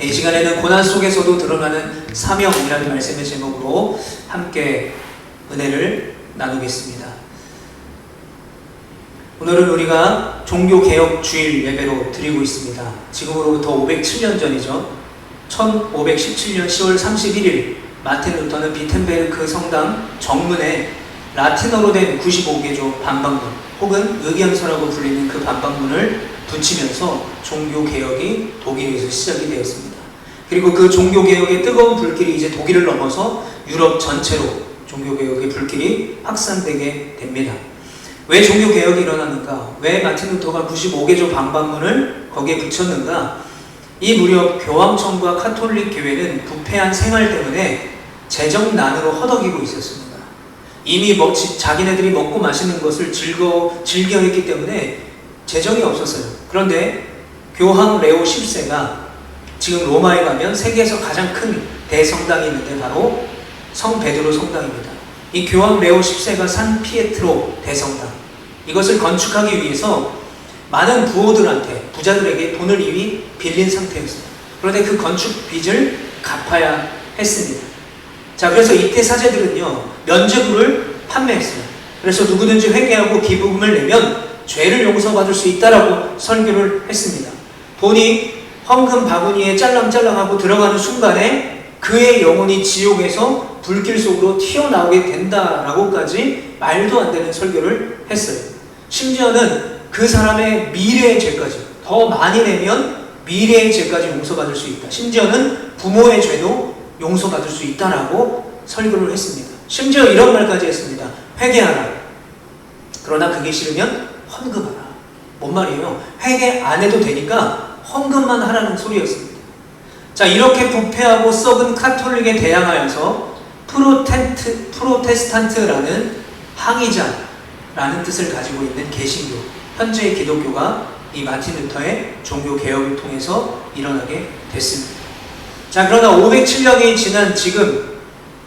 이 시간에는 고난 속에서도 드러나는 사명이라는 말씀의 제목으로 함께 은혜를 나누겠습니다. 오늘은 우리가 종교개혁 주일 예배로 드리고 있습니다. 지금으로부터 507년 전이죠. 1517년 10월 31일 마틴 루터는 비텐베르크 성당 정문에 라틴어로 된 95개조 반박문 혹은 의견서라고 불리는 그 반박문을 붙이면서 종교개혁이 독일에서 시작이 되었습니다. 그리고 그 종교개혁의 뜨거운 불길이 이제 독일을 넘어서 유럽 전체로 종교개혁의 불길이 확산되게 됩니다. 왜 종교개혁이 일어났는가? 왜 마틴 루터가 95개조 반박문을 거기에 붙였는가? 이 무렵 교황청과 카톨릭 교회는 부패한 생활 때문에 재정난으로 허덕이고 있었습니다. 이미 자기네들이 먹고 마시는 것을 즐겨했기 때문에 재정이 없었어요. 그런데 교황 레오 10세가 지금 로마에 가면 세계에서 가장 큰 대성당이 있는데 바로 성 베드로 성당입니다. 이 교황 레오 10세가 산 피에트로 대성당, 이것을 건축하기 위해서 많은 부자들에게 돈을 이미 빌린 상태였어요. 그런데 그 건축 빚을 갚아야 했습니다. 자, 그래서 이때 사제들은요, 면죄부를 판매했어요. 그래서 누구든지 회개하고 기부금을 내면 죄를 용서받을 수 있다라고 설교를 했습니다. 돈이 헌금 바구니에 짤랑짤랑하고 들어가는 순간에 그의 영혼이 지옥에서 불길 속으로 튀어나오게 된다라고까지 말도 안 되는 설교를 했어요. 심지어는 그 사람의 미래의 죄까지, 더 많이 내면 미래의 죄까지 용서받을 수 있다. 심지어는 부모의 죄도 용서받을 수 있다라고 설교를 했습니다. 심지어 이런 말까지 했습니다. 회개하라. 그러나 그게 싫으면 헌금하라. 뭔 말이에요? 회개 안 해도 되니까 헌금만 하라는 소리였습니다. 자, 이렇게 부패하고 썩은 카톨릭에 대항하여서 프로테스탄트라는 항의자라는 뜻을 가지고 있는 개신교, 현재의 기독교가 이 마틴 루터의 종교개혁을 통해서 일어나게 됐습니다. 자, 그러나 507년이 지난 지금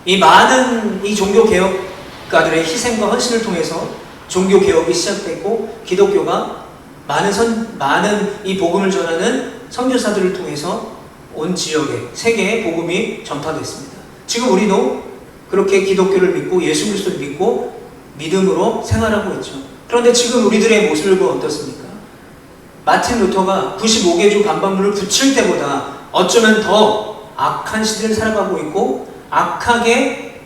이 많은 이 종교개혁가들의 희생과 헌신을 통해서 종교개혁이 시작됐고, 기독교가 많은 이 복음을 전하는 선교사들을 통해서 온 지역에, 세계에 복음이 전파됐습니다. 지금 우리도 그렇게 기독교를 믿고 예수 그리스도를 믿고 믿음으로 생활하고 있죠. 그런데 지금 우리들의 모습을 보면 어떻습니까? 마틴 루터가 95개조 반박문을 붙일 때보다 어쩌면 더 악한 시대를 살아가고 있고, 악하게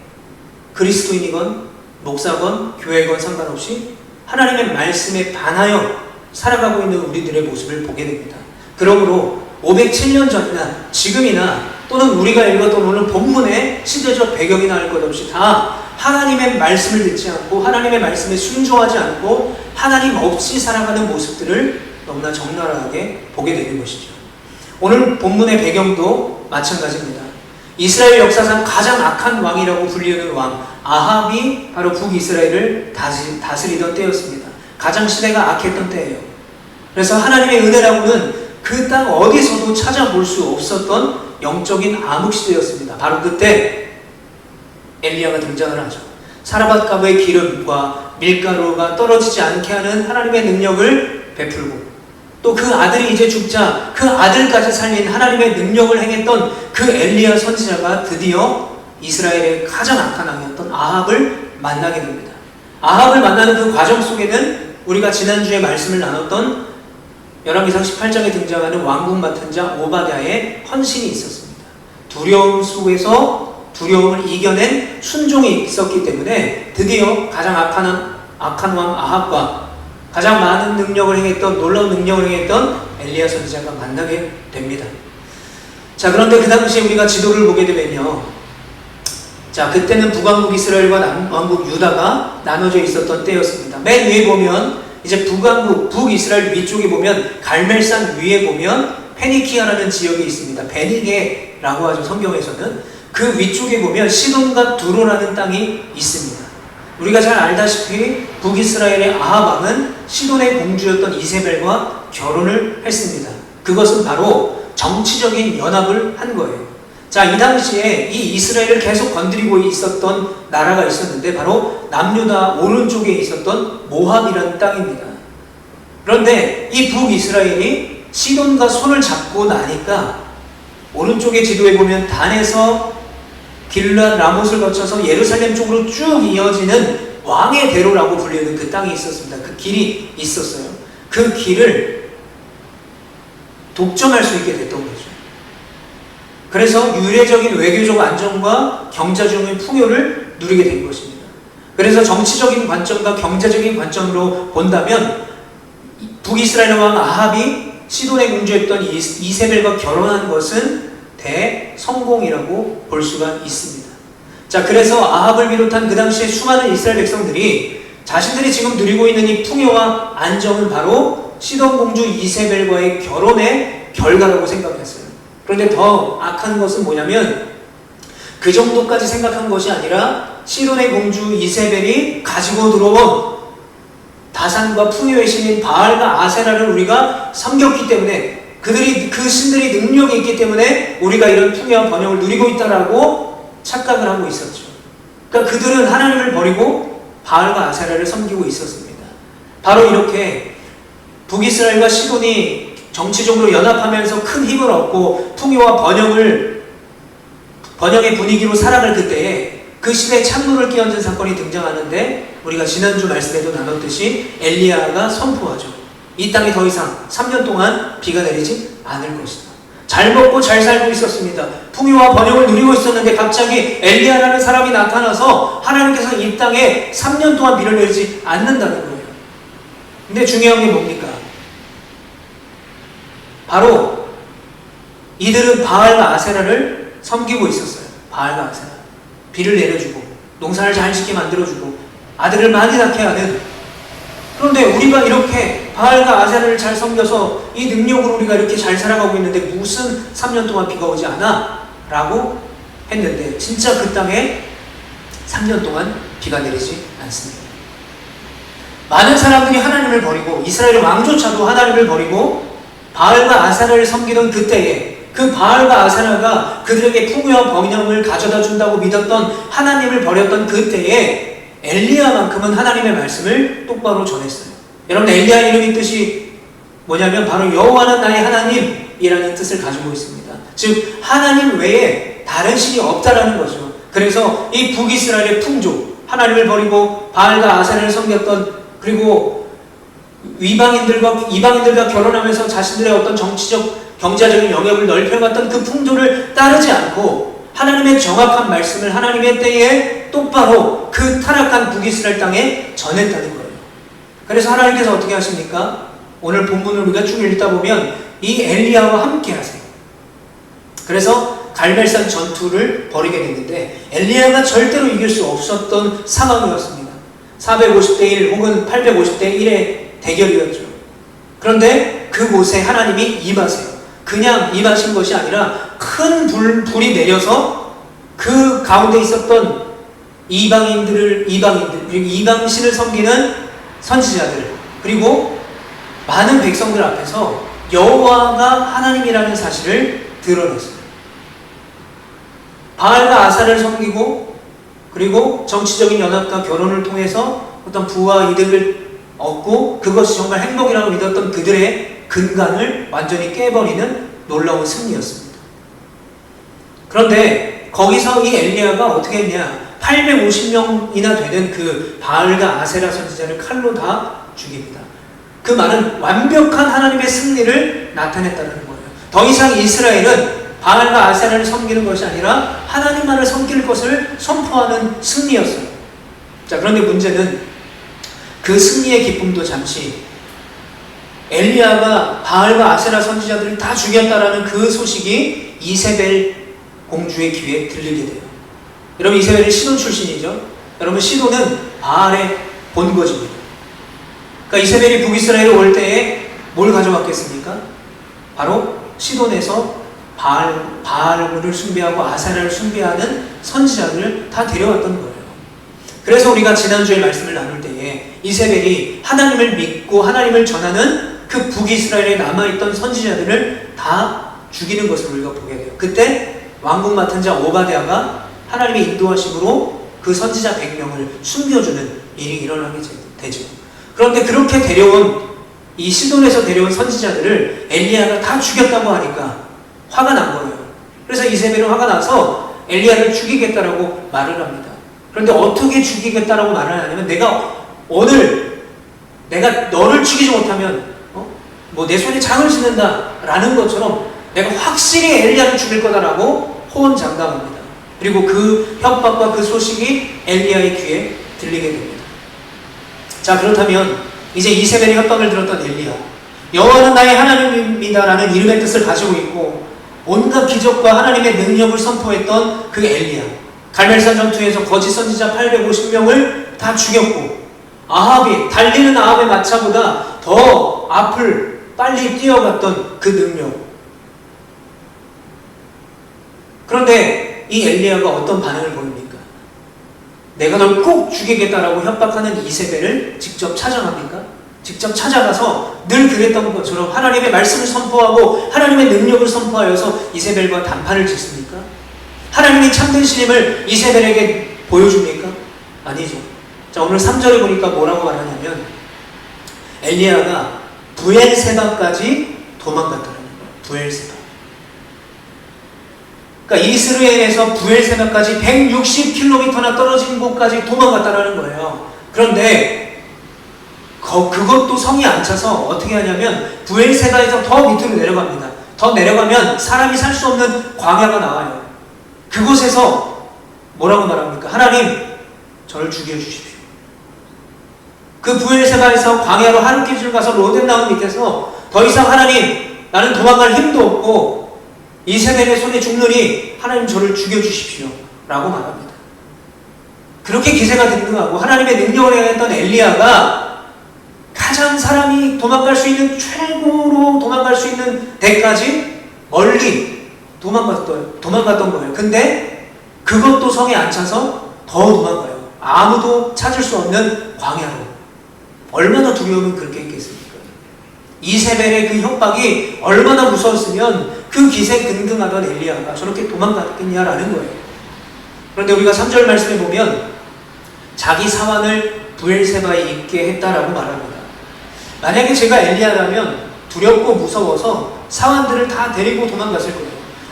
그리스도인이건 목사건 교회건 상관없이 하나님의 말씀에 반하여 살아가고 있는 우리들의 모습을 보게 됩니다. 그러므로 507년 전이나 지금이나 또는 우리가 읽었던 오늘 본문의 시대적 배경이나 할 것 없이 다 하나님의 말씀을 듣지 않고 하나님의 말씀에 순종하지 않고 하나님 없이 살아가는 모습들을 너무나 적나라하게 보게 되는 것이죠. 오늘 본문의 배경도 마찬가지입니다. 이스라엘 역사상 가장 악한 왕이라고 불리는 왕 아합이 바로 북이스라엘을 다스리던 때였습니다. 가장 시대가 악했던 때예요. 그래서 하나님의 은혜라고는 그 땅 어디서도 찾아볼 수 없었던 영적인 암흑시대였습니다. 바로 그때 엘리야가 등장을 하죠. 사라밧 가부의 기름과 밀가루가 떨어지지 않게 하는 하나님의 능력을 베풀고, 또 그 아들이 이제 죽자 그 아들까지 살린 하나님의 능력을 행했던 그 엘리야 선지자가 드디어 이스라엘의 가장 악한 왕이었던 아합을 만나게 됩니다. 아합을 만나는 그 과정 속에는 우리가 지난주에 말씀을 나눴던 열왕기상 18장에 등장하는 왕궁 맡은 자 오바댜의 헌신이 있었습니다. 두려움 속에서 두려움을 이겨낸 순종이 있었기 때문에 드디어 가장 악한 왕 아합과 가장 많은 능력을 행했던, 놀라운 능력을 행했던 엘리야 선지자가 만나게 됩니다. 자, 그런데 그 당시에 우리가 지도를 보게 되면요, 자, 그때는 북왕국 이스라엘과 남왕국 유다가 나눠져 있었던 때였습니다. 맨 위에 보면 이제 북왕국, 북이스라엘 위쪽에 보면 갈멜산 위에 보면 페니키아라는 지역이 있습니다. 베니게라고 하죠, 성경에서는. 그 위쪽에 보면 시돈과 두로라는 땅이 있습니다. 우리가 잘 알다시피 북이스라엘의 아합 왕은 시돈의 공주였던 이세벨과 결혼을 했습니다. 그것은 바로 정치적인 연합을 한 거예요. 자, 이 당시에 이 이스라엘을 계속 건드리고 있었던 나라가 있었는데 바로 남유다 오른쪽에 있었던 모압이라는 땅입니다. 그런데 이 북이스라엘이 시돈과 손을 잡고 나니까 오른쪽의 지도에 보면 단에서 길르앗 라못을 거쳐서 예루살렘 쪽으로 쭉 이어지는 왕의 대로라고 불리는 그 땅이 있었습니다. 그 길이 있었어요. 그 길을 독점할 수 있게 됐던 거죠. 그래서 유례적인 외교적 안정과 경제적인 풍요를 누리게 된 것입니다. 그래서 정치적인 관점과 경제적인 관점으로 본다면 북이스라엘 왕 아합이 시돈의 공주였던 이세벨과 결혼한 것은 대성공이라고 볼 수가 있습니다. 자, 그래서 아합을 비롯한 그 당시에 수많은 이스라엘 백성들이 자신들이 지금 누리고 있는 이 풍요와 안정은 바로 시돈 공주 이세벨과의 결혼의 결과라고 생각했어요. 그런데 더 악한 것은 뭐냐면 그 정도까지 생각한 것이 아니라 시돈의 공주 이세벨이 가지고 들어온 다산과 풍요의 신인 바알과 아세라를 우리가 섬겼기 때문에 그 신들이 능력이 있기 때문에 우리가 이런 풍요와 번영을 누리고 있다라고 착각을 하고 있었죠. 그러니까 그들은 하나님을 버리고 바알과 아세라를 섬기고 있었습니다. 바로 이렇게 북이스라엘과 시돈이 정치적으로 연합하면서 큰 힘을 얻고 풍요와 번영의 분위기로 살아갈 그때에 그 시대에 찬물을 끼얹은 사건이 등장하는데 우리가 지난주 말씀에도 나눴듯이 엘리야가 선포하죠. 이 땅에 더 이상 3년 동안 비가 내리지 않을 것이다. 잘 먹고 잘 살고 있었습니다. 풍요와 번영을 누리고 있었는데 갑자기 엘리야라는 사람이 나타나서 하나님께서 이 땅에 3년 동안 비를 내리지 않는다는 거예요. 근데 중요한 게 뭡니까? 바로 이들은 바알과 아세라를 섬기고 있었어요. 바알과 아세라. 비를 내려주고 농사를 잘 짓게 만들어주고 아들을 많이 낳게 하는. 그런데 우리가 이렇게 바알과 아세라를 잘 섬겨서 이 능력으로 우리가 이렇게 잘 살아가고 있는데 무슨 3년 동안 비가 오지 않아? 라고 했는데 진짜 그 땅에 3년 동안 비가 내리지 않습니다. 많은 사람들이 하나님을 버리고 이스라엘 왕조차도 하나님을 버리고 바알과 아세라를 섬기던 그때에 그 바알과 아세라가 그들에게 풍요와 번영을 가져다 준다고 믿었던 하나님을 버렸던 그때에 엘리야만큼은 하나님의 말씀을 똑바로 전했어요. 여러분, 엘리야 이름의 뜻이 뭐냐면 바로 여호와는 나의 하나님이라는 뜻을 가지고 있습니다. 즉 하나님 외에 다른 신이 없다라는 거죠. 그래서 이 북이스라엘의 풍조, 하나님을 버리고 바알과 아세라를 섬겼던, 그리고 이방인들과 결혼하면서 자신들의 어떤 정치적 경제적인 영역을 넓혀갔던 그 풍조를 따르지 않고 하나님의 정확한 말씀을 하나님의 때에 똑바로 그 타락한 북이스라엘 땅에 전했다는 거예요. 그래서 하나님께서 어떻게 하십니까? 오늘 본문을 우리가 쭉 읽다 보면 이 엘리야와 함께 하세요. 그래서 갈멜산 전투를 벌이게 됐는데 엘리야가 절대로 이길 수 없었던 상황이었습니다. 450대 1 혹은 850대 1의 대결이었죠. 그런데 그곳에 하나님이 임하세요. 그냥 임하신 것이 아니라 큰 불이 내려서 그 가운데 있었던 이방인들 그리고 이방신을 섬기는 선지자들 그리고 많은 백성들 앞에서 여호와가 하나님이라는 사실을 드러냈어요. 바알과 아사를 섬기고 그리고 정치적인 연합과 결혼을 통해서 어떤 부와 이득을 얻고 그것이 정말 행복이라고 믿었던 그들의 근간을 완전히 깨버리는 놀라운 승리였습니다. 그런데 거기서 이 엘리야가 어떻게 했냐? 850명이나 되는 그 바알과 아세라 선지자를 칼로 다 죽입니다. 그 말은 완벽한 하나님의 승리를 나타냈다는 거예요. 더 이상 이스라엘은 바알과 아세라를 섬기는 것이 아니라 하나님만을 섬길 것을 선포하는 승리였어요. 자, 그런데 문제는 그 승리의 기쁨도 잠시 엘리야가 바알과 아세라 선지자들을 다 죽였다라는 그 소식이 이세벨 공주의 귀에 들리게 돼요. 여러분, 이세벨이 시돈 출신이죠. 여러분, 시돈은 바알의 본거지입니다. 그러니까 이세벨이 북이스라엘에 올 때에 뭘 가져왔겠습니까? 바로 시돈에서 바알을 숭배하고 아세라를 숭배하는 선지자들을 다 데려왔던 거예요. 그래서 우리가 지난주에 말씀을 나눌 때에 이세벨이 하나님을 믿고 하나님을 전하는 그 북이스라엘에 남아있던 선지자들을 다 죽이는 것을 우리가 보게 돼요. 그때 왕궁 맡은 자 오바댜가 하나님의 인도하심으로 그 선지자 100명을 숨겨주는 일이 일어나게 되죠. 그런데 그렇게 데려온 이 시돈에서 데려온 선지자들을 엘리야가 다 죽였다고 하니까 화가 난 거예요. 그래서 이세벨은 화가 나서 엘리야를 죽이겠다라고 말을 합니다. 그런데 어떻게 죽이겠다라고 말을 하냐면 내가 너를 죽이지 못하면 내 손에 장을 짓는다라는 것처럼 내가 확실히 엘리야를 죽일 거다라고 호언장담합니다. 그리고 그 협박과 그 소식이 엘리야의 귀에 들리게 됩니다. 자, 그렇다면 이제 이세벨의 협박을 들었던 엘리야, 여호와는 나의 하나님입니다라는 이름의 뜻을 가지고 있고 온갖 기적과 하나님의 능력을 선포했던 그 엘리야, 갈멜산 전투에서 거짓 선지자 850명을 다 죽였고 달리는 아합의 마차보다 더 앞을 빨리 뛰어갔던 그 능력. 그런데 이 엘리야가 어떤 반응을 보입니까? 내가 널 꼭 죽이겠다라고 협박하는 이세벨을 직접 찾아갑니까? 직접 찾아가서 늘 그랬던 것처럼 하나님의 말씀을 선포하고 하나님의 능력을 선포하여서 이세벨과 단판을 짓습니까? 하나님의 참된 신임을 이세벨에게 보여줍니까? 아니죠. 자, 오늘 3절에 보니까 뭐라고 말하냐면 엘리야가 부엘세바까지 도망갔다는 거예요. 부엘세바. 그러니까 이스라엘에서 부엘세바까지 160km나 떨어진 곳까지 도망갔다는 거예요. 그런데 그것도 성이 안 차서 어떻게 하냐면 부엘세바에서 더 밑으로 내려갑니다. 더 내려가면 사람이 살 수 없는 광야가 나와요. 그곳에서 뭐라고 말합니까? 하나님, 저를 죽여주십시오. 그 부엘세바에서 광야로 하룻길을 가서 로덴나무 밑에서 더 이상 하나님, 나는 도망갈 힘도 없고 이세벨의 손에 죽느니 하나님 저를 죽여주십시오 라고 말합니다. 그렇게 기세가 등등하고 하나님의 능력을 행했던 엘리야가 가장 사람이 도망갈 수 있는, 최고로 도망갈 수 있는 데까지 멀리 도망갔던 거예요. 근데 그것도 성에 안 차서 더 도망가요. 아무도 찾을 수 없는 광야로. 얼마나 두려우면 그렇게 했겠습니까? 이세벨의 그 협박이 얼마나 무서웠으면 그 기세 등등하던 엘리야가 저렇게 도망갔겠냐라는 거예요. 그런데 우리가 3절 말씀에 보면 자기 사환을 부엘세바에 있게 했다라고 말합니다. 만약에 제가 엘리야라면 두렵고 무서워서 사환들을 다 데리고 도망갔을 거예요.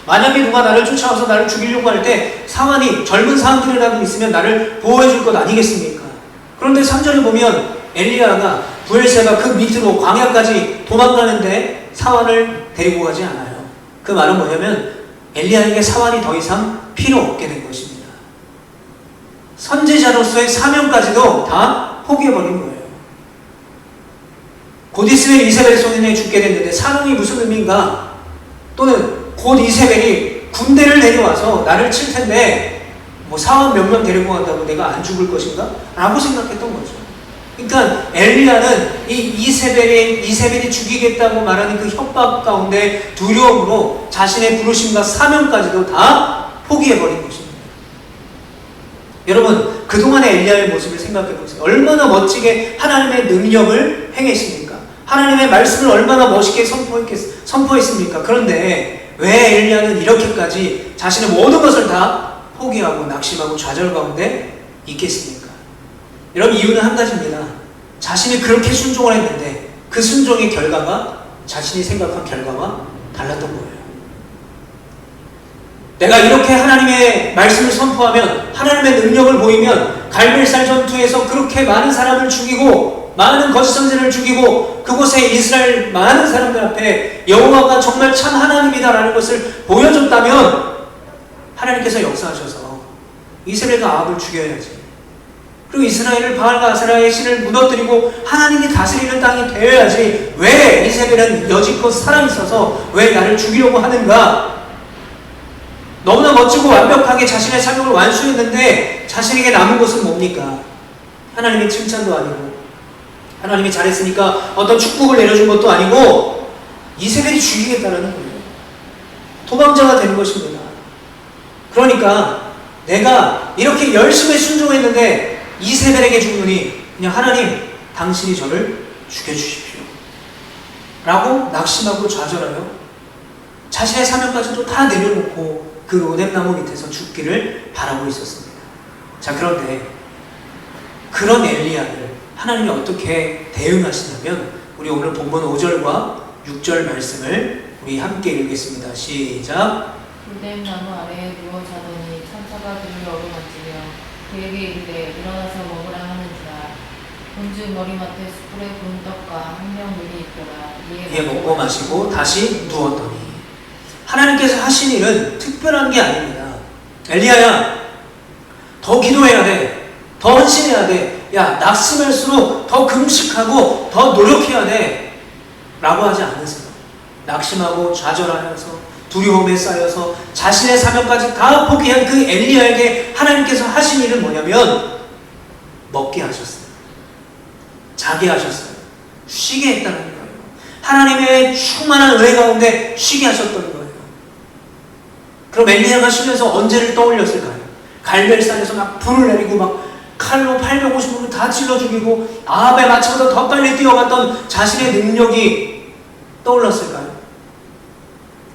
만약에 누가 나를 쫓아와서 나를 죽이려고 할 때 사환이, 젊은 사람들이라도 있으면 나를 보호해 줄 것 아니겠습니까? 그런데 3절에 보면 엘리야가 부엘세바 그 밑으로 광야까지 도망가는데 사환을 데리고 가지 않아요. 그 말은 뭐냐면 엘리야에게 사환이 더 이상 필요 없게 된 것입니다. 선지자로서의 사명까지도 다 포기해버린 거예요. 곧 있으면 이세벨의 손에 죽게 됐는데 사명이 무슨 의미인가? 또는 곧 이세벨이 군대를 데려와서 나를 칠 텐데 사환 몇 명 데리고 간다고 내가 안 죽을 것인가? 라고 생각했던 거죠. 그러니까 엘리야는 이세벨이 죽이겠다고 말하는 그 협박 가운데 두려움으로 자신의 부르심과 사명까지도 다 포기해버린 것입니다. 여러분, 그동안의 엘리야의 모습을 생각해보세요. 얼마나 멋지게 하나님의 능력을 행했습니까? 하나님의 말씀을 얼마나 멋있게 선포했습니까? 그런데 왜 엘리야는 이렇게까지 자신의 모든 것을 다 포기하고 낙심하고 좌절 가운데 있겠습니까? 여러분, 이유는 한 가지입니다. 자신이 그렇게 순종을 했는데 그 순종의 결과가 자신이 생각한 결과와 달랐던 거예요. 내가 이렇게 하나님의 말씀을 선포하면, 하나님의 능력을 보이면 갈멜산 전투에서 그렇게 많은 사람을 죽이고 많은 거짓 선지자를 죽이고 그곳에 이스라엘 많은 사람들 앞에 여호와가 정말 참 하나님이다라는 것을 보여줬다면 하나님께서 역사하셔서 이스라엘과 아합을 죽여야지. 그리고 이스라엘을 바알과 아세라의 신을 무너뜨리고 하나님이 다스리는 땅이 되어야지. 왜 이세벨은 여지껏 살아있어서 왜 나를 죽이려고 하는가? 너무나 멋지고 완벽하게 자신의 사명을 완수했는데 자신에게 남은 것은 뭡니까? 하나님의 칭찬도 아니고, 하나님이 잘했으니까 어떤 축복을 내려준 것도 아니고, 이세벨이 죽이겠다는 거예요. 도망자가 되는 것입니다. 그러니까 내가 이렇게 열심히 순종했는데 이세벨에게 죽으니 그냥 하나님, 당신이 저를 죽여주십시오 라고 낙심하고 좌절하여 자신의 사명까지도 다 내려놓고 그 로뎀나무 밑에서 죽기를 바라고 있었습니다. 자, 그런데 그런 엘리야를 하나님이 어떻게 대응하시냐면, 우리 오늘 본문 5절과 6절 말씀을 우리 함께 읽겠습니다. 시작. 불된 나무 아래에 누워 자더니 천사가 그를 어루만지며 그에게 이르되 일어나서 먹으라 하는지라. 본즉 머리맡에 숯불에 구운 떡과 한 병 물이 있더라. 이에 먹고 마시고 다시 누웠더니. 하나님께서 하신 일은 특별한 게 아닙니다. 엘리야야, 더 기도해야 돼. 더 헌신해야 돼. 야, 낙심할수록 더 금식하고 더 노력해야 돼. 라고 하지 않으세요. 낙심하고 좌절하면서 두려움에 쌓여서 자신의 사명까지 다 포기한 그 엘리야에게 하나님께서 하신 일은 뭐냐면 먹게 하셨어요. 자게 하셨어요. 쉬게 했다는 거예요. 하나님의 충만한 은혜 가운데 쉬게 하셨던 거예요. 그럼 엘리야가 쉬면서 언제를 떠올렸을까요? 갈멜산에서 막 불을 내리고 막 칼로 850을 다 찔러 죽이고 아합의 마차보다 더 빨리 뛰어갔던 자신의 능력이 떠올랐을까요?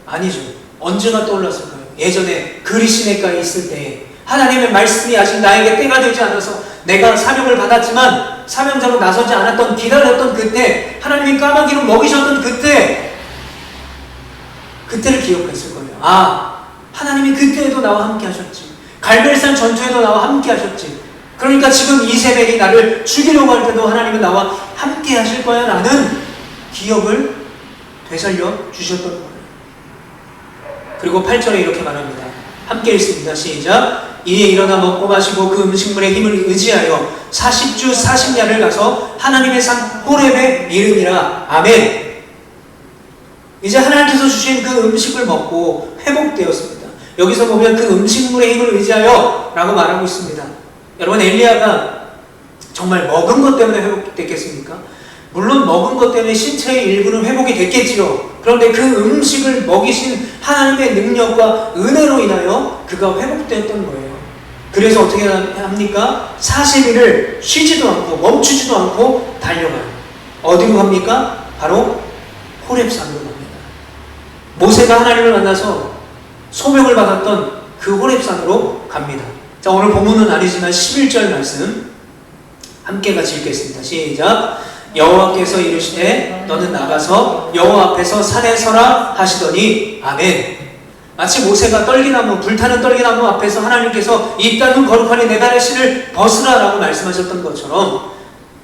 아니죠. 언제가 떠올랐을까요? 예전에 그리시네가에 있을 때 하나님의 말씀이 아직 나에게 때가 되지 않아서 내가 사명을 받았지만 사명자로 나서지 않았던, 기다렸던 그때, 하나님이 까마귀로 먹이셨던 그때를 기억했을 거예요. 아, 하나님이 그때에도 나와 함께 하셨지. 갈멜산 전투에도 나와 함께 하셨지. 그러니까 지금 이세벨이 나를 죽이려고 할 때도 하나님은 나와 함께 하실 거야 라는 기억을 되살려 주셨던 거예요. 그리고 8절에 이렇게 말합니다. 함께 읽습니다. 시작. 이에 일어나 먹고 마시고 그 음식물의 힘을 의지하여 40주 40야를 가서 하나님의 산 호렙에 이르니라. 아멘. 이제 하나님께서 주신 그 음식을 먹고 회복되었습니다. 여기서 보면 그 음식물의 힘을 의지하여 라고 말하고 있습니다. 여러분, 엘리야가 정말 먹은 것 때문에 회복됐겠습니까? 물론 먹은 것 때문에 신체의 일부는 회복이 됐겠지요. 그런데 그 음식을 먹이신 하나님의 능력과 은혜로 인하여 그가 회복됐던 거예요. 그래서 어떻게 합니까? 40일을 쉬지도 않고 멈추지도 않고 달려가요. 어디로 갑니까? 바로 호렙산으로 갑니다. 모세가 하나님을 만나서 소명을 받았던 그 호렙산으로 갑니다. 자, 오늘 본문은 아니지만 11절 말씀 함께 같이 읽겠습니다. 시작. 여호와께서 이르시되 너는 나가서 여호와 앞에서 산에 서라 하시더니 아멘. 마치 모세가 떨기나무, 불타는 떨기나무 앞에서 하나님께서 이 땅은 거룩하니 내 발의 신을 벗으라 라고 말씀하셨던 것처럼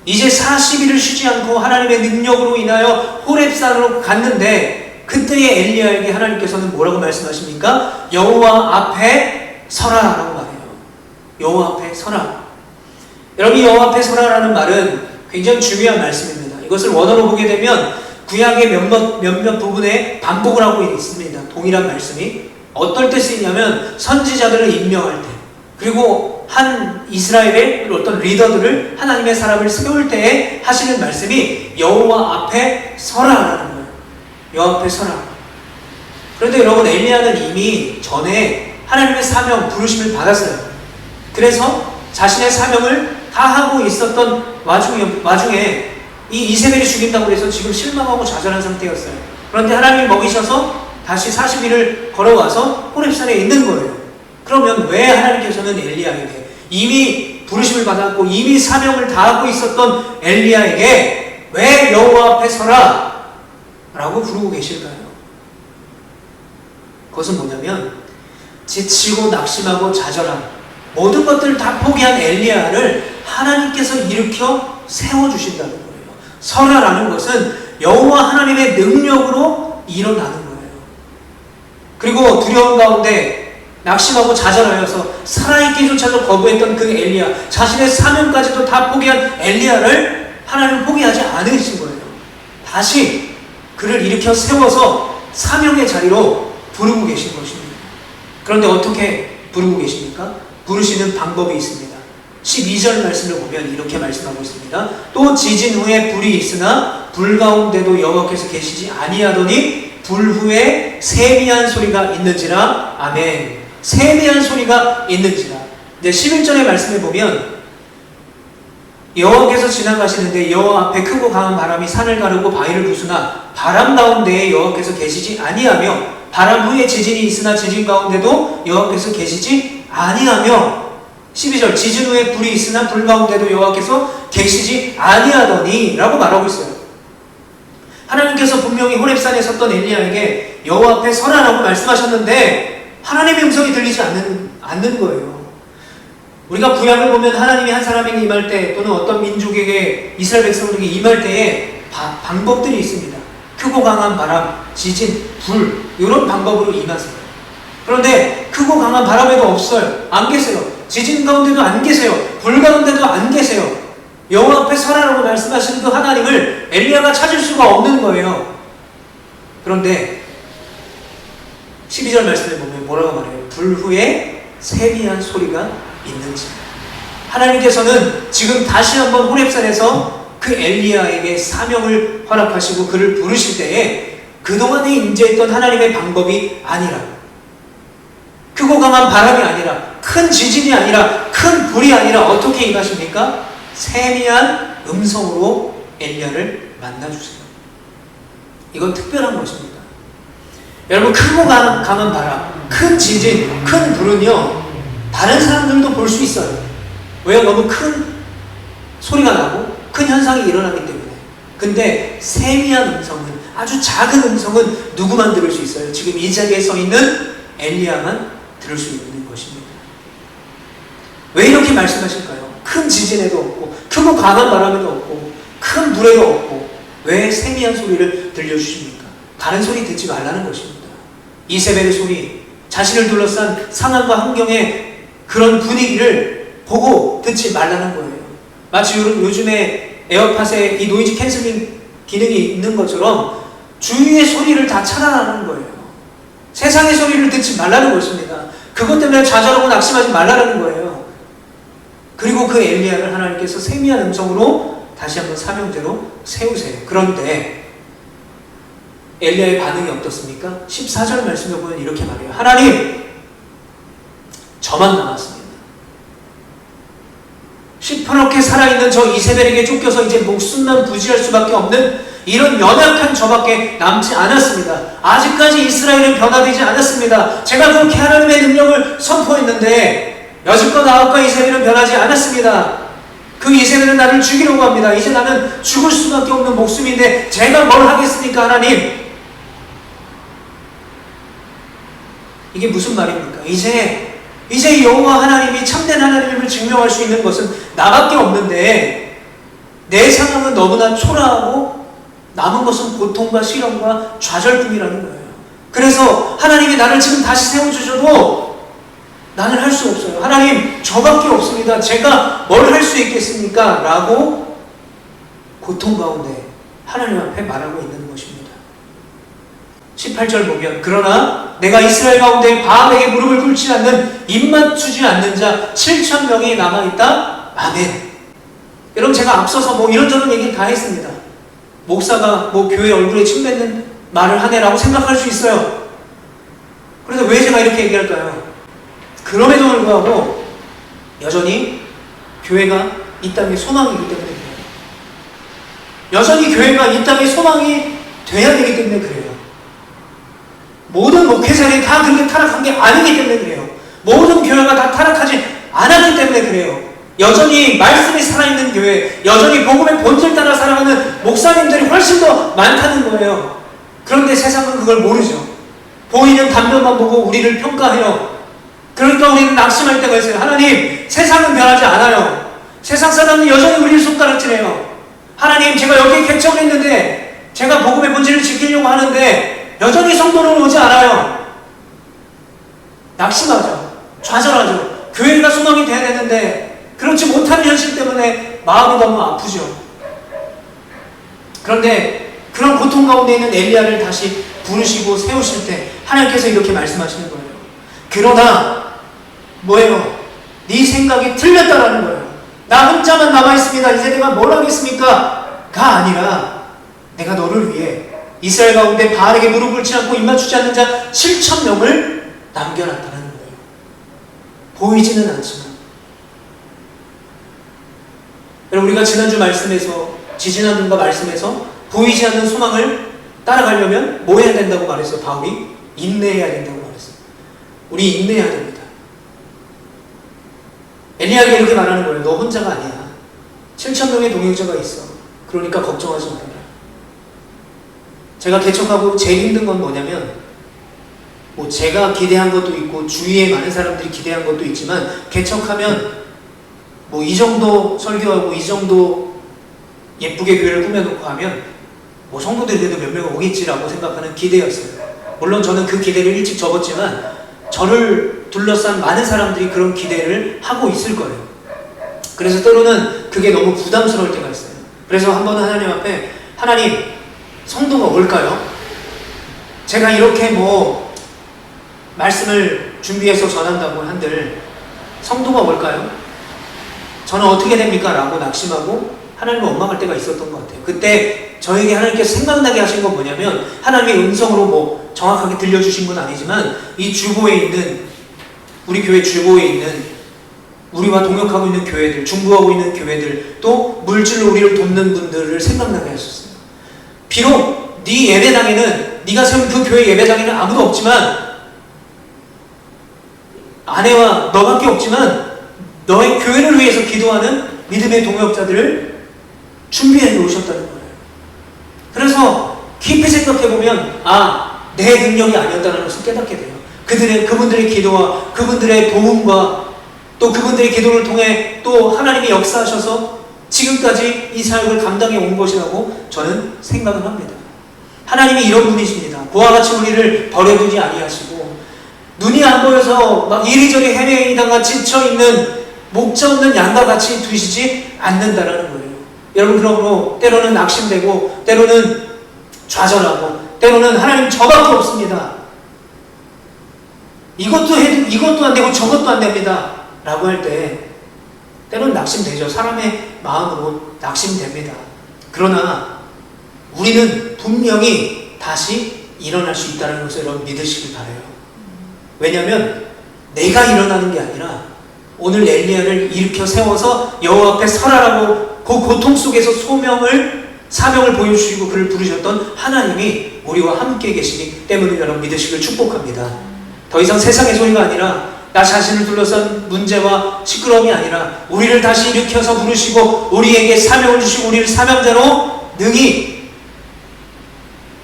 이제 40일을 쉬지 않고 하나님의 능력으로 인하여 호렙산으로 갔는데 그때의 엘리야에게 하나님께서는 뭐라고 말씀하십니까? 여호와 앞에 서라 라고 말해요. 여호와 앞에 서라. 여러분, 여호와 앞에 서라라는 말은 굉장히 중요한 말씀입니다. 이것을 원어로 보게 되면 구약의 몇몇 부분에 반복을 하고 있습니다. 동일한 말씀이. 어떨 때 쓰이냐면 선지자들을 임명할 때, 그리고 한 이스라엘의 어떤 리더들을, 하나님의 사람을 세울 때에 하시는 말씀이 여호와 앞에 서라라는 거예요. 여호와 앞에 서라. 그런데 여러분, 엘리야는 이미 전에 하나님의 사명, 부르심을 받았어요. 그래서 자신의 사명을 다 하고 있었던 와중에 이 이세벨이 죽인다고 해서 지금 실망하고 좌절한 상태였어요. 그런데 하나님이 먹이셔서 다시 40일을 걸어와서 호렙산에 있는 거예요. 그러면 왜 하나님께서는 엘리야에게, 이미 부르심을 받았고 이미 사명을 다하고 있었던 엘리야에게 왜 여호와 앞에 서라 라고 부르고 계실까요? 그것은 뭐냐면 지치고 낙심하고 좌절한 모든 것들을 다 포기한 엘리야를 하나님께서 일으켜 세워주신다는 거예요. 설화라는 것은 여호와 하나님의 능력으로 일어나는 거예요. 그리고 두려움 가운데 낙심하고 좌절하여서 살아있기조차도 거부했던 그 엘리야, 자신의 사명까지도 다 포기한 엘리야를 하나님은 포기하지 않으신 거예요. 다시 그를 일으켜 세워서 사명의 자리로 부르고 계신 것입니다. 그런데 어떻게 부르고 계십니까? 부르시는 방법이 있습니다. 12절 말씀을 보면 이렇게 말씀하고 있습니다. 또 지진 후에 불이 있으나 불 가운데도 여호와께서 계시지 아니하더니 불 후에 세미한 소리가 있는지라. 아멘. 세미한 소리가 있는지라. 이제 11절의 말씀을 보면 여호와께서 지나가시는데 여호와 앞에 크고 강한 바람이 산을 가르고 바위를 부수나 바람 가운데에 여호와께서 계시지 아니하며 바람 후에 지진이 있으나 지진 가운데도 여호와께서 계시지 아니하며. 12절 지진 후에 불이 있으나 불 가운데도 여호와께서 계시지 아니하더니 라고 말하고 있어요. 하나님께서 분명히 호렙산에 섰던 엘리야에게 여호와 앞에 서라라고 말씀하셨는데 하나님의 음성이 들리지 않는 거예요. 우리가 구약을 보면 하나님이 한 사람에게 임할 때 또는 어떤 민족에게 이스라엘 백성들에게 임할 때에 방법들이 있습니다. 크고 강한 바람, 지진, 불 이런 방법으로 임하세요. 그런데 크고 강한 바람에도 없어요. 안 계세요. 지진 가운데도 안 계세요. 불 가운데도 안 계세요. 여호와 앞에 서라라고 말씀하신 그 하나님을 엘리야가 찾을 수가 없는 거예요. 그런데 12절 말씀에 보면 뭐라고 말해요? 불 후에 세미한 소리가 있는지. 하나님께서는 지금 다시 한번 호렙산에서 그 엘리야에게 사명을 허락하시고 그를 부르실 때에 그동안에 임재했던 하나님의 방법이 아니라, 크고 강한 바람이 아니라, 큰 지진이 아니라, 큰 불이 아니라 어떻게 임하십니까? 세미한 음성으로 엘리야를 만나주세요. 이건 특별한 것입니다. 여러분, 크고 강한 바람, 큰 지진, 큰 불은요, 다른 사람들도 볼 수 있어요. 왜요? 너무 큰 소리가 나고 큰 현상이 일어나기 때문에. 근데 세미한 음성은, 아주 작은 음성은 누구만 들을 수 있어요? 지금 이 자리에 서 있는 엘리야만 들을 수 있는 것입니다. 왜 이렇게 말씀하실까요? 큰 지진에도 없고, 크고 강한 바람에도 없고, 큰 불에도 없고, 왜 세미한 소리를 들려주십니까? 다른 소리 듣지 말라는 것입니다. 이세벨의 소리, 자신을 둘러싼 상황과 환경의 그런 분위기를 보고 듣지 말라는 거예요. 마치 요즘에 에어팟에 이 노이즈 캔슬링 기능이 있는 것처럼 주위의 소리를 다 차단하는 거예요. 세상의 소리를 듣지 말라는 것입니다. 그것 때문에 좌절하고 낙심하지 말라는 거예요. 그리고 그 엘리야를 하나님께서 세미한 음성으로 다시 한번 사명제로 세우세요. 그런데 엘리야의 반응이 어떻습니까? 14절 말씀에 보면 이렇게 말해요. 하나님, 저만 남았습니다. 시퍼렇게 살아있는 저 이세벨에게 쫓겨서 이제 목숨만 부지할 수밖에 없는 이런 연약한 저밖에 남지 않았습니다. 아직까지 이스라엘은 변화되지 않았습니다. 제가 그렇게 하나님의 능력을 선포했는데 여지껏 아합과 이세벨은 변하지 않았습니다. 그 이세벨은 나를 죽이려고 합니다. 이제 나는 죽을 수밖에 없는 목숨인데 제가 뭘 하겠습니까, 하나님? 이게 무슨 말입니까? 이제 여호와 하나님이 참된 하나님을 증명할 수 있는 것은 나밖에 없는데 내 상황은 너무나 초라하고 남은 것은 고통과 시련과 좌절뿐이라는 거예요. 그래서 하나님이 나를 지금 다시 세워주셔도 나는 할 수 없어요. 하나님, 저밖에 없습니다. 제가 뭘 할 수 있겠습니까? 라고 고통 가운데 하나님 앞에 말하고 있는 것입니다. 18절 보면, 그러나 내가 이스라엘 가운데 바알에게 무릎을 꿇지 않는, 입맞추지 않는 자 7,000명이 남아있다. 아멘. 여러분, 제가 앞서서 이런저런 얘기 다 했습니다. 목사가 교회 얼굴에 침 뱉는 말을 하네라고 생각할 수 있어요. 그래서 왜 제가 이렇게 얘기할까요? 그럼에도 불구하고 여전히 교회가 이 땅에 소망이기 때문에 그래요. 여전히 교회가 이 땅에 소망이 돼야 되기 때문에 그래요. 모든 목회자들이 다 그렇게 타락한 게 아니기 때문에 그래요. 모든 교회가 다 타락하지 않았기 때문에 그래요. 여전히 말씀이 살아있는 교회, 여전히 복음의 본질 따라 살아가는 목사님들이 훨씬 더 많다는 거예요. 그런데 세상은 그걸 모르죠. 보이는 단면만 보고 우리를 평가해요. 그러니까 우리는 낙심할 때가 있어요. 하나님, 세상은 변하지 않아요. 세상 사람은 여전히 우리를 손가락질해요. 하나님, 제가 여기에 개척을 했는데 제가 복음의 본질을 지키려고 하는데 여전히 성도는 오지 않아요. 낙심하죠. 좌절하죠. 교회가 소망이 돼야 되는데 그렇지 못하는 현실 때문에 마음이 너무 아프죠. 그런데 그런 고통 가운데 있는 엘리야를 다시 부르시고 세우실 때 하나님께서 이렇게 말씀하시는 거예요. 그러나 뭐예요? 네 생각이 틀렸다라는 거예요. 나 혼자만 남아있습니다. 이제 내가 뭘 하겠습니까? 가 아니라 내가 너를 위해 이스라엘 가운데 바알에게 무릎 꿇지 않고 입맞추지 않는 자 7,000명을 남겨놨다는 거예요. 보이지는 않지만. 여러분, 우리가 지난주 말씀에서, 지지난주가 말씀에서 보이지 않는 소망을 따라가려면 뭐 해야 된다고 말했어요? 바울이 인내해야 된다고 말했어요. 우리 인내해야 됩니다. 엘리야에게 이렇게 말하는 거예요. 너 혼자가 아니야. 7,000명의 동역자가 있어. 그러니까 걱정하지 말아라. 제가 개척하고 제일 힘든 건 뭐냐면 뭐 제가 기대한 것도 있고 주위에 많은 사람들이 기대한 것도 있지만 개척하면 뭐 이 정도 설교하고 이 정도 예쁘게 교회를 꾸며놓고 하면 뭐 성도들이 그래도 몇 명 오겠지라고 생각하는 기대였어요. 물론 저는 그 기대를 일찍 접었지만 저를 둘러싼 많은 사람들이 그런 기대를 하고 있을 거예요. 그래서 때로는 그게 너무 부담스러울 때가 있어요. 그래서 한 번은 하나님 앞에 하나님, 성도가 올까요? 제가 이렇게 뭐 말씀을 준비해서 전한다고 한들 성도가 올까요? 저는 어떻게 됩니까? 라고 낙심하고 하나님을 원망할 때가 있었던 것 같아요. 그때 저에게 하나님께서 생각나게 하신 건 뭐냐면 하나님의 음성으로 뭐 정확하게 들려주신 건 아니지만 이 주보에 있는 우리 교회 주보에 있는 우리와 동역하고 있는 교회들, 중보하고 있는 교회들, 또 물질로 우리를 돕는 분들을 생각나게 하셨어요. 비록 네 예배당에는, 네가 세운 그 교회 예배당에는 아무도 없지만, 아내와 너밖에 없지만 너의 교회를 위해서 기도하는 믿음의 동역자들을 준비해 놓으셨다는 거예요. 그래서 깊이 생각해보면 내 능력이 아니었다는 것을 깨닫게 돼요. 그분들의 기도와 그분들의 도움과 또 그분들의 기도를 통해 또 하나님이 역사하셔서 지금까지 이 사역을 감당해 온 것이라고 저는 생각을 합니다. 하나님이 이런 분이십니다. 그와 같이 우리를 버려두지 아니하시고 눈이 안 보여서 막 이리저리 헤매이다가 지쳐있는 목자 없는 양과 같이 두시지 않는다라는 거예요. 여러분, 그러므로 때로는 낙심되고 때로는 좌절하고 때로는 하나님 저밖에 없습니다, 이것도 안 되고 저것도 안 됩니다 라고 할 때 때로는 낙심되죠. 사람의 마음으로 낙심됩니다. 그러나 우리는 분명히 다시 일어날 수 있다는 것을 여러분 믿으시길 바라요. 왜냐하면 내가 일어나는 게 아니라 오늘 엘리야를 일으켜 세워서 여호와 앞에 설하라고 그 고통 속에서 사명을 보여주시고 그를 부르셨던 하나님이 우리와 함께 계시기 때문에 여러분 믿으시길 축복합니다. 더 이상 세상의 소리가 아니라 나 자신을 둘러싼 문제와 시끄러움이 아니라 우리를 다시 일으켜서 부르시고 우리에게 사명을 주시고 우리를 사명자로 능히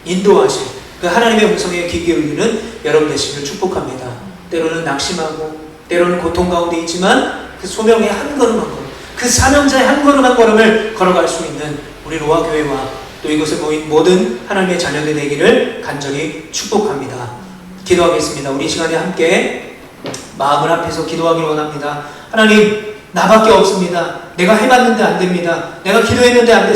인도하신 그 하나님의 음성에 귀 기울이는 여러분 되시길 축복합니다. 때로는 낙심하고 때로는 고통 가운데 있지만 그 소명의 한 걸음 한 걸음, 그 사명자의 한 걸음 한 걸음을 걸어갈 수 있는 우리 로아 교회와 또 이곳에 모인 모든 하나님의 자녀들 되기를 간절히 축복합니다. 기도하겠습니다. 우리 시간에 함께 마음을 합해서 기도하기를 원합니다. 하나님, 나밖에 없습니다. 내가 해봤는데 안 됩니다. 내가 기도했는데 안 됐습니다.